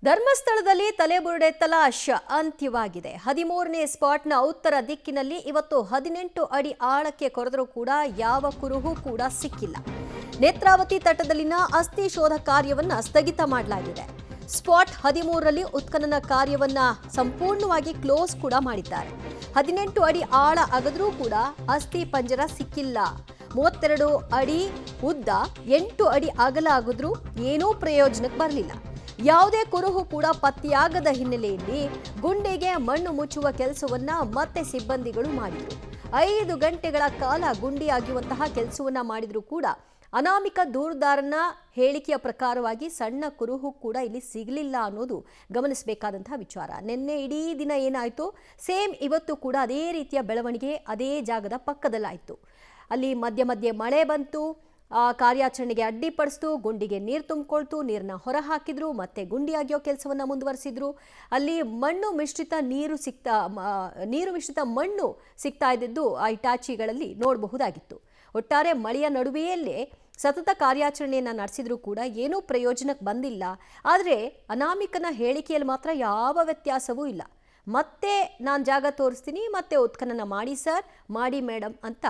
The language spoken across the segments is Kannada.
ಧರ್ಮಸ್ಥಳದಲ್ಲಿ ತಲೆಬುರುಡೆ ತಲಾಶ್ ಅಂತ್ಯವಾಗಿದೆ. 13ನೇ ಸ್ಪಾಟ್ನ ಉತ್ತರ ದಿಕ್ಕಿನಲ್ಲಿ ಇವತ್ತು 18 ಅಡಿ ಆಳಕ್ಕೆ ಕೊರೆದರೂ ಕೂಡ ಯಾವ ಕುರುಹು ಕೂಡ ಸಿಕ್ಕಿಲ್ಲ. ನೇತ್ರಾವತಿ ತಟದಲ್ಲಿನ ಅಸ್ಥಿ ಶೋಧ ಕಾರ್ಯವನ್ನ ಸ್ಥಗಿತ ಮಾಡಲಾಗಿದೆ. ಸ್ಪಾಟ್ 13ರಲ್ಲಿ ಉತ್ಖನನ ಕಾರ್ಯವನ್ನ ಸಂಪೂರ್ಣವಾಗಿ ಕ್ಲೋಸ್ ಕೂಡ ಮಾಡಿದ್ದಾರೆ. 18 ಅಡಿ ಆಳ ಅಗದರೂ ಕೂಡ ಅಸ್ಥಿ ಪಂಜರ ಸಿಕ್ಕಿಲ್ಲ. 32 ಅಡಿ ಉದ್ದ 8 ಅಡಿ ಅಗಲ ಆಗಿದ್ರೂ ಏನೂ ಪ್ರಯೋಜನಕ್ಕೆ ಬರಲಿಲ್ಲ. ಯಾವುದೇ ಕುರುಹು ಕೂಡ ಪತ್ತೆಯಾಗದ ಹಿನ್ನೆಲೆಯಲ್ಲಿ ಗುಂಡಿಗೆ ಮಣ್ಣು ಮುಚ್ಚುವ ಕೆಲಸವನ್ನ ಮತ್ತೆ ಸಿಬ್ಬಂದಿಗಳು ಮಾಡಿದ್ರು. 5 ಗಂಟೆಗಳ ಕಾಲ ಗುಂಡಿ ಅಗೆಯುವಂತಹ ಕೆಲಸವನ್ನ ಮಾಡಿದ್ರು ಕೂಡ ಅನಾಮಿಕ ದೂರುದಾರನ ಹೇಳಿಕೆಯ ಪ್ರಕಾರವಾಗಿ ಸಣ್ಣ ಕುರುಹು ಕೂಡ ಇಲ್ಲಿ ಸಿಗಲಿಲ್ಲ ಅನ್ನೋದು ಗಮನಿಸಬೇಕಾದಂತಹ ವಿಚಾರ. ನಿನ್ನೆ ಇಡೀ ದಿನ ಏನಾಯಿತು, ಸೇಮ್ ಇವತ್ತು ಕೂಡ ಅದೇ ರೀತಿಯ ಬೆಳವಣಿಗೆ ಅದೇ ಜಾಗದ ಪಕ್ಕದಲ್ಲಾಯಿತು. ಅಲ್ಲಿ ಮಧ್ಯೆ ಮಧ್ಯೆ ಮಳೆ ಬಂತು, ಕಾರ್ಯಾಚರಣೆಗೆ ಅಡ್ಡಿಪಡಿಸ್ತು, ಗುಂಡಿಗೆ ನೀರು ತುಂಬಿಕೊಳ್ತು, ನೀರನ್ನ ಹೊರ ಹಾಕಿದ್ರು, ಮತ್ತೆ ಗುಂಡಿ ಅಗೆಯೋ ಕೆಲಸವನ್ನ ಮುಂದುವರಿಸಿದ್ರು. ಅಲ್ಲಿ ನೀರು ಮಿಶ್ರಿತ ಮಣ್ಣು ಸಿಗ್ತಾ ಇದ್ದಿದ್ದು ಆ ಇಟಾಚಿಗಳಲ್ಲಿ ನೋಡಬಹುದಾಗಿತ್ತು. ಒಟ್ಟಾರೆ ಮಳೆಯ ನಡುವೆಯಲ್ಲೇ ಸತತ ಕಾರ್ಯಾಚರಣೆಯನ್ನ ನಡೆಸಿದ್ರು ಕೂಡ ಏನೂ ಪ್ರಯೋಜನಕ್ಕೆ ಬಂದಿಲ್ಲ. ಆದರೆ ಅನಾಮಿಕನ ಹೇಳಿಕೆಯಲ್ಲಿ ಮಾತ್ರ ಯಾವ ವ್ಯತ್ಯಾಸವೂ ಇಲ್ಲ. ಮತ್ತೆ ನಾನು ಜಾಗ ತೋರಿಸ್ತೀನಿ, ಮತ್ತೆ ಉತ್ಖನನ ಮಾಡಿ ಸರ್, ಮಾಡಿ ಮೇಡಮ್ ಅಂತ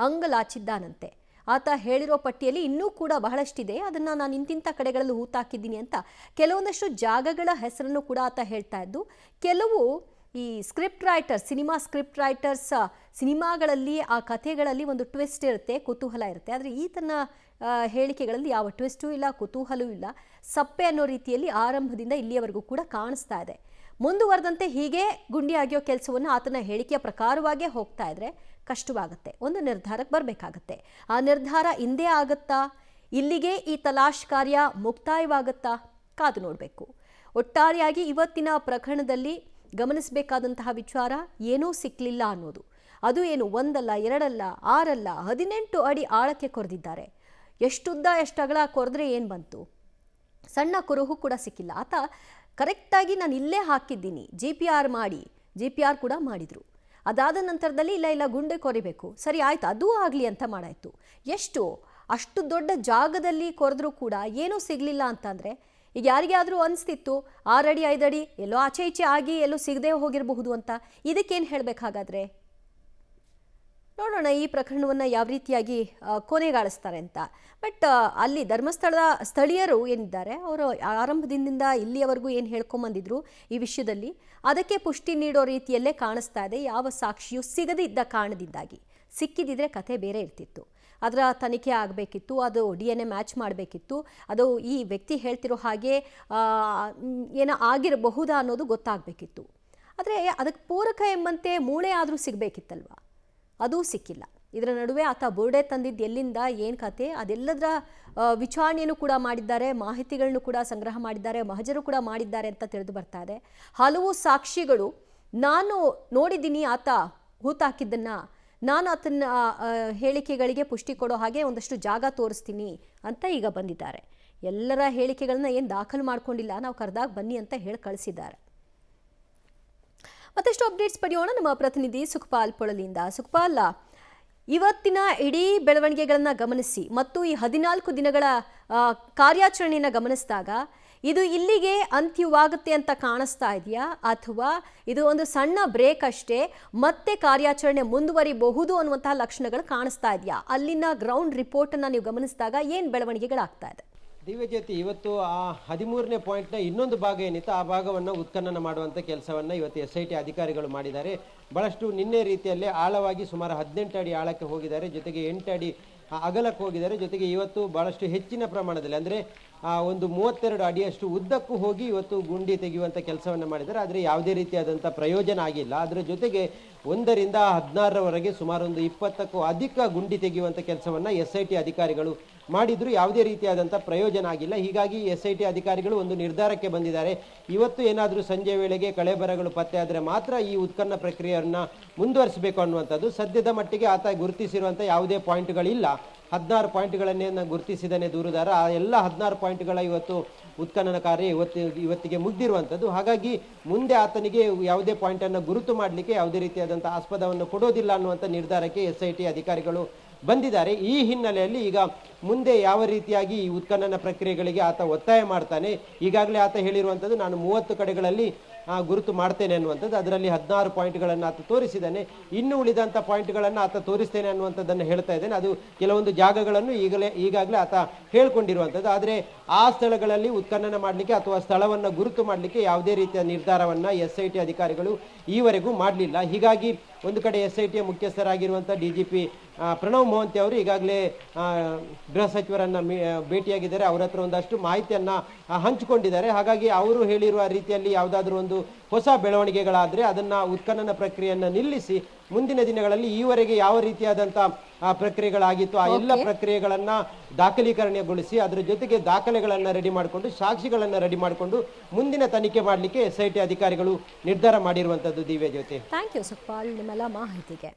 ಅಂಗಲಾಚಿದ್ದಾನಂತೆ. ಆತ ಹೇಳಿರೋ ಪಟ್ಟಿಯಲ್ಲಿ ಇನ್ನೂ ಕೂಡ ಬಹಳಷ್ಟಿದೆ, ಅದನ್ನು ನಾನು ಇಂತಿಂಥ ಕಡೆಗಳಲ್ಲಿ ಹೂತಾಕಿದ್ದೀನಿ ಅಂತ ಕೆಲವೊಂದಷ್ಟು ಜಾಗಗಳ ಹೆಸರನ್ನು ಕೂಡ ಆತ ಹೇಳ್ತಾ ಇದ್ದು. ಕೆಲವು ಈ script writers, cinema script writers ಸಿನಿಮಾಗಳಲ್ಲಿ ಆ ಕಥೆಗಳಲ್ಲಿ ಒಂದು ಟ್ವಿಸ್ಟ್ ಇರುತ್ತೆ, ಕುತೂಹಲ ಇರುತ್ತೆ. ಆದರೆ ಈತನ ಹೇಳಿಕೆಗಳಲ್ಲಿ ಯಾವ ಟ್ವಿಸ್ಟೂ ಇಲ್ಲ, ಕುತೂಹಲವೂ ಇಲ್ಲ. ಸಪ್ಪೆ ಅನ್ನೋ ರೀತಿಯಲ್ಲಿ ಆರಂಭದಿಂದ ಇಲ್ಲಿಯವರೆಗೂ ಕೂಡ ಕಾಣಿಸ್ತಾ ಇದೆ. ಮುಂದುವರೆದಂತೆ ಹೀಗೆ ಗುಂಡಿ ಅಗೆಯೋ ಕೆಲಸವನ್ನು ಆತನ ಹೇಳಿಕೆಯ ಪ್ರಕಾರವಾಗೇ ಹೋಗ್ತಾ ಇದ್ರೆ ಕಷ್ಟವಾಗುತ್ತೆ. ಒಂದು ನಿರ್ಧಾರಕ್ಕೆ ಬರಬೇಕಾಗತ್ತೆ. ಆ ನಿರ್ಧಾರ ಇಂದೇ ಆಗುತ್ತಾ, ಇಲ್ಲಿಗೆ ಈ ತಲಾಶ್ ಕಾರ್ಯ ಮುಕ್ತಾಯವಾಗುತ್ತಾ, ಕಾದು ನೋಡಬೇಕು. ಒಟ್ಟಾರೆಯಾಗಿ ಇವತ್ತಿನ ಪ್ರಕರಣದಲ್ಲಿ ಗಮನಿಸಬೇಕಾದಂತಹ ವಿಚಾರ ಏನೂ ಸಿಕ್ಕಲಿಲ್ಲ ಅನ್ನೋದು. ಅದು ಏನು, ಒಂದಲ್ಲ, ಎರಡಲ್ಲ, 6 ಅಲ್ಲ, 18 ಅಡಿ ಆಳಕ್ಕೆ ಕೊರೆದಿದ್ದಾರೆ. ಎಷ್ಟುದ್ದ ಎಷ್ಟು ಅಗಲ ಕೊರೆದ್ರೆ ಏನು ಬಂತು, ಸಣ್ಣ ಕುರುಹು ಕೂಡ ಸಿಕ್ಕಿಲ್ಲ. ಆತ ಕರೆಕ್ಟಾಗಿ ನಾನು ಇಲ್ಲೇ ಹಾಕಿದ್ದೀನಿ, ಜಿ ಪಿ ಆರ್ ಕೂಡ ಮಾಡಿದರು. ಅದಾದ ನಂತರದಲ್ಲಿ ಇಲ್ಲ ಗುಂಡೆ ಕೊರಿಬೇಕು, ಸರಿ ಆಯ್ತು ಅದೂ ಆಗಲಿ ಅಂತ ಮಾಡಾಯ್ತು. ಅಷ್ಟು ದೊಡ್ಡ ಜಾಗದಲ್ಲಿ ಕೊರೆದ್ರೂ ಕೂಡ ಏನೂ ಸಿಗಲಿಲ್ಲ ಅಂತಂದರೆ ಈಗ ಯಾರಿಗಾದರೂ ಅನಿಸ್ತಿತ್ತು 6 ಅಡಿ 5 ಅಡಿ ಎಲ್ಲೋ ಆಚೆ ಈಚೆ ಆಗಿ ಎಲ್ಲೋ ಸಿಗದೆ ಹೋಗಿರಬಹುದು ಅಂತ. ಇದಕ್ಕೇನು ಹೇಳಬೇಕಾಗಾದ್ರೆ ನೋಡೋಣ ಈ ಪ್ರಕರಣವನ್ನು ಯಾವ ರೀತಿಯಾಗಿ ಕೊನೆಗಾಣಿಸ್ತಾರೆ ಅಂತ. ಬಟ್ ಅಲ್ಲಿ ಧರ್ಮಸ್ಥಳದ ಸ್ಥಳೀಯರು ಏನಿದ್ದಾರೆ ಅವರು ಆರಂಭದಿಂದ ಇಲ್ಲಿಯವರೆಗೂ ಏನು ಹೇಳ್ಕೊಂಬಂದಿದ್ರು ಈ ವಿಷಯದಲ್ಲಿ, ಅದಕ್ಕೆ ಪುಷ್ಟಿ ನೀಡೋ ರೀತಿಯಲ್ಲೇ ಕಾಣಿಸ್ತಾ ಇದೆ. ಯಾವ ಸಾಕ್ಷಿಯೂ ಸಿಗದಿದ್ದ ಕಾರಣದಿಂದಾಗಿ. ಸಿಕ್ಕಿದಿದ್ರೆ ಕತೆ ಬೇರೆ ಇರ್ತಿತ್ತು, ಅದರ ತನಿಖೆ ಆಗಬೇಕಿತ್ತು, ಅದು DNA ಮ್ಯಾಚ್ ಮಾಡಬೇಕಿತ್ತು, ಅದು ಈ ವ್ಯಕ್ತಿ ಹೇಳ್ತಿರೋ ಹಾಗೆ ಏನೋ ಆಗಿರಬಹುದಾ ಅನ್ನೋದು ಗೊತ್ತಾಗಬೇಕಿತ್ತು. ಆದರೆ ಅದಕ್ಕೆ ಪೂರಕ ಎಂಬಂತೆ ಮೂಳೆ ಆದರೂ ಸಿಗಬೇಕಿತ್ತಲ್ವ, ಅದೂ ಸಿಕ್ಕಿಲ್ಲ. ಇದರ ನಡುವೆ ಆತ ಬುರುಡೆ ತಂದಿದ್ದು ಎಲ್ಲಿಂದ, ಏನು ಕತೆ, ಅದೆಲ್ಲದರ ವಿಚಾರಣೆಯನ್ನು ಕೂಡ ಮಾಡಿದ್ದಾರೆ, ಮಾಹಿತಿಗಳನ್ನು ಕೂಡ ಸಂಗ್ರಹ ಮಾಡಿದ್ದಾರೆ, ಮಹಜರು ಕೂಡ ಮಾಡಿದ್ದಾರೆ ಅಂತ ತಿಳಿದು ಬರ್ತಾ ಇದೆ. ಹಲವು ಸಾಕ್ಷಿಗಳು ನಾನು ನೋಡಿದ್ದೀನಿ, ಆತ ಹೂತಾಕಿದ್ದನ್ನು, ನಾನು ಆತನ ಹೇಳಿಕೆಗಳಿಗೆ ಪುಷ್ಟಿ ಕೊಡೋ ಹಾಗೆ ಒಂದಷ್ಟು ಜಾಗ ತೋರಿಸ್ತೀನಿ ಅಂತ ಈಗ ಬಂದಿದ್ದಾರೆ. ಎಲ್ಲರ ಹೇಳಿಕೆಗಳನ್ನ ಏನು ದಾಖಲು ಮಾಡ್ಕೊಂಡಿಲ್ಲ, ನಾವು ಕರೆದಾಗ ಬನ್ನಿ ಅಂತ ಹೇಳಿ ಕಳಿಸಿದ್ದಾರೆ. ಮತ್ತಷ್ಟು ಅಪ್ಡೇಟ್ಸ್ ಪಡೆಯೋಣ ನಮ್ಮ ಪ್ರತಿನಿಧಿ ಸುಖಪಾಲ್ ಪೊಳಲಿಂದ. ಸುಖಪಾಲ್, ಇವತ್ತಿನ ಇಡೀ ಬೆಳವಣಿಗೆಗಳನ್ನು ಗಮನಿಸಿ ಮತ್ತು ಈ 14 ದಿನಗಳ ಕಾರ್ಯಾಚರಣೆಯನ್ನು ಗಮನಿಸಿದಾಗ ಇದು ಇಲ್ಲಿಗೆ ಅಂತ್ಯವಾಗುತ್ತೆ ಅಂತ ಕಾಣಿಸ್ತಾ ಇದೆಯಾ, ಅಥವಾ ಇದು ಒಂದು ಸಣ್ಣ ಬ್ರೇಕ್ ಅಷ್ಟೇ, ಮತ್ತೆ ಕಾರ್ಯಾಚರಣೆ ಮುಂದುವರಿಬಹುದು ಅನ್ನುವಂತಹ ಲಕ್ಷಣಗಳು ಕಾಣಿಸ್ತಾ ಇದೆಯಾ? ಅಲ್ಲಿನ ಗ್ರೌಂಡ್ ರಿಪೋರ್ಟನ್ನು ನೀವು ಗಮನಿಸಿದಾಗ ಏನು ಬೆಳವಣಿಗೆಗಳಾಗ್ತಾ ಇದೆ? ದಿವ್ಯಜ್ಯೋತಿ, ಇವತ್ತು ಆ 13ನೇ ಪಾಯಿಂಟ್ನ ಇನ್ನೊಂದು ಭಾಗ ಏನಿತ್ತು ಆ ಭಾಗವನ್ನು ಉತ್ಖನನ ಮಾಡುವಂಥ ಕೆಲಸವನ್ನು ಇವತ್ತು SIT ಅಧಿಕಾರಿಗಳು ಮಾಡಿದ್ದಾರೆ. ಬಹಳಷ್ಟು ನಿನ್ನೆ ರೀತಿಯಲ್ಲೇ ಆಳವಾಗಿ ಸುಮಾರು 18 ಅಡಿ ಆಳಕ್ಕೆ ಹೋಗಿದ್ದಾರೆ, ಜೊತೆಗೆ 8 ಅಡಿ ಅಗಲಕ್ಕೆ ಹೋಗಿದ್ದಾರೆ. ಜೊತೆಗೆ ಇವತ್ತು ಬಹಳಷ್ಟು ಹೆಚ್ಚಿನ ಪ್ರಮಾಣದಲ್ಲಿ ಅಂದರೆ ಒಂದು 32 ಅಡಿಯಷ್ಟು ಉದ್ದಕ್ಕೂ ಹೋಗಿ ಇವತ್ತು ಗುಂಡಿ ತೆಗೆಯುವಂಥ ಕೆಲಸವನ್ನು ಮಾಡಿದ್ದಾರೆ. ಆದರೆ ಯಾವುದೇ ರೀತಿಯಾದಂಥ ಪ್ರಯೋಜನ ಆಗಿಲ್ಲ. ಅದರ ಜೊತೆಗೆ 1ರಿಂದ 16ರವರೆಗೆ ಸುಮಾರು ಒಂದು 20ಕ್ಕೂ ಅಧಿಕ ಗುಂಡಿ ತೆಗೆಯುವಂಥ ಕೆಲಸವನ್ನು SIT ಅಧಿಕಾರಿಗಳು ಮಾಡಿದ್ರು. ಯಾವುದೇ ರೀತಿಯಾದಂಥ ಪ್ರಯೋಜನ ಆಗಿಲ್ಲ. ಹೀಗಾಗಿ SIT ಅಧಿಕಾರಿಗಳು ಒಂದು ನಿರ್ಧಾರಕ್ಕೆ ಬಂದಿದ್ದಾರೆ. ಇವತ್ತು ಏನಾದರೂ ಸಂಜೆ ವೇಳೆಗೆ ಕಳೆಬರಗಳು ಪತ್ತೆ ಆದರೆ ಮಾತ್ರ ಈ ಉತ್ಖನನ ಪ್ರಕ್ರಿಯೆಯನ್ನು ಮುಂದುವರಿಸಬೇಕು ಅನ್ನುವಂಥದ್ದು. ಸದ್ಯದ ಮಟ್ಟಿಗೆ ಆತ ಗುರುತಿಸಿರುವಂಥ ಯಾವುದೇ ಪಾಯಿಂಟ್ಗಳಿಲ್ಲ. 16 ಪಾಯಿಂಟ್ಗಳನ್ನೇ ಗುರುತಿಸಿದ್ದಾನೆ ದೂರುದಾರ. ಆ ಎಲ್ಲ 16 ಪಾಯಿಂಟ್ಗಳ ಇವತ್ತು ಉತ್ಖನನ ಕಾರ್ಯ ಇವತ್ತಿಗೆ ಮುಗ್ದಿರುವಂಥದ್ದು. ಹಾಗಾಗಿ ಮುಂದೆ ಆತನಿಗೆ ಯಾವುದೇ ಪಾಯಿಂಟನ್ನು ಗುರುತು ಮಾಡಲಿಕ್ಕೆ ಯಾವುದೇ ರೀತಿಯಾದಂಥ ಆಸ್ಪದವನ್ನು ಕೊಡೋದಿಲ್ಲ ಅನ್ನುವಂಥ ನಿರ್ಧಾರಕ್ಕೆ SIT ಅಧಿಕಾರಿಗಳು ಬಂದಿದ್ದಾರೆ. ಈ ಹಿನ್ನೆಲೆಯಲ್ಲಿ ಈಗ ಮುಂದೆ ಯಾವ ರೀತಿಯಾಗಿ ಈ ಉತ್ಖನನ ಪ್ರಕ್ರಿಯೆಗಳಿಗೆ ಆತ ಒತ್ತಾಯ ಮಾಡ್ತಾನೆ. ಈಗಾಗಲೇ ಆತ ಹೇಳಿರುವಂಥದ್ದು, ನಾನು 30 ಕಡೆಗಳಲ್ಲಿ ಗುರುತು ಮಾಡ್ತೇನೆ ಅನ್ನುವಂಥದ್ದು. ಅದರಲ್ಲಿ 16 ಪಾಯಿಂಟ್ಗಳನ್ನು ಆತ ತೋರಿಸಿದ್ದಾನೆ. ಇನ್ನು ಉಳಿದಂಥ ಪಾಯಿಂಟ್ಗಳನ್ನು ಆತ ತೋರಿಸ್ತೇನೆ ಅನ್ನುವಂಥದ್ದನ್ನು ಹೇಳ್ತಾ ಇದ್ದೇನೆ. ಅದು ಕೆಲವೊಂದು ಜಾಗಗಳನ್ನು ಈಗಾಗಲೇ ಆತ ಹೇಳ್ಕೊಂಡಿರುವಂಥದ್ದು. ಆದರೆ ಆ ಸ್ಥಳಗಳಲ್ಲಿ ಉತ್ಖನನ ಮಾಡಲಿಕ್ಕೆ ಅಥವಾ ಸ್ಥಳವನ್ನು ಗುರುತು ಮಾಡಲಿಕ್ಕೆ ಯಾವುದೇ ರೀತಿಯ ನಿರ್ಧಾರವನ್ನು SIT ಅಧಿಕಾರಿಗಳು ಈವರೆಗೂ ಮಾಡಲಿಲ್ಲ. ಹೀಗಾಗಿ ಒಂದು ಕಡೆ SITಯ ಮುಖ್ಯಸ್ಥರಾಗಿರುವಂಥ DGP ಪ್ರಣವ್ ಮೊಹಂತಿ ಅವರು ಈಗಾಗಲೇ ಗೃಹ ಸಚಿವರನ್ನು ಭೇಟಿಯಾಗಿದ್ದಾರೆ. ಅವರ ಹತ್ರ ಒಂದಷ್ಟು ಮಾಹಿತಿಯನ್ನು ಹಂಚಿಕೊಂಡಿದ್ದಾರೆ. ಹಾಗಾಗಿ ಅವರು ಹೇಳಿರುವ ರೀತಿಯಲ್ಲಿ ಯಾವುದಾದ್ರೂ ಒಂದು ಹೊಸ ಬೆಳವಣಿಗೆಗಳಾದರೆ ಅದನ್ನು ಉತ್ಖನನ ಪ್ರಕ್ರಿಯೆಯನ್ನು ನಿಲ್ಲಿಸಿ ಮುಂದಿನ ದಿನಗಳಲ್ಲಿ ಈವರೆಗೆ ಯಾವ ರೀತಿಯಾದಂಥ ಪ್ರಕ್ರಿಯೆಗಳಾಗಿತ್ತು ಆ ಎಲ್ಲ ಪ್ರಕ್ರಿಯೆಗಳನ್ನು ದಾಖಲೀಕರಣಗೊಳಿಸಿ ಅದರ ಜೊತೆಗೆ ದಾಖಲೆಗಳನ್ನು ರೆಡಿ ಮಾಡಿಕೊಂಡು ಸಾಕ್ಷಿಗಳನ್ನು ರೆಡಿ ಮಾಡಿಕೊಂಡು ಮುಂದಿನ ತನಿಖೆ ಮಾಡಲಿಕ್ಕೆ SIT ಅಧಿಕಾರಿಗಳು ನಿರ್ಧಾರ ಮಾಡಿರುವಂಥದ್ದು. ದಿವ್ಯ ಜ್ಯೋತಿ. ಥ್ಯಾಂಕ್ ಯು ಸುಖಪಾಲ್ ನಿಮ್ಮೆಲ್ಲ ಮಾಹಿತಿಗೆ.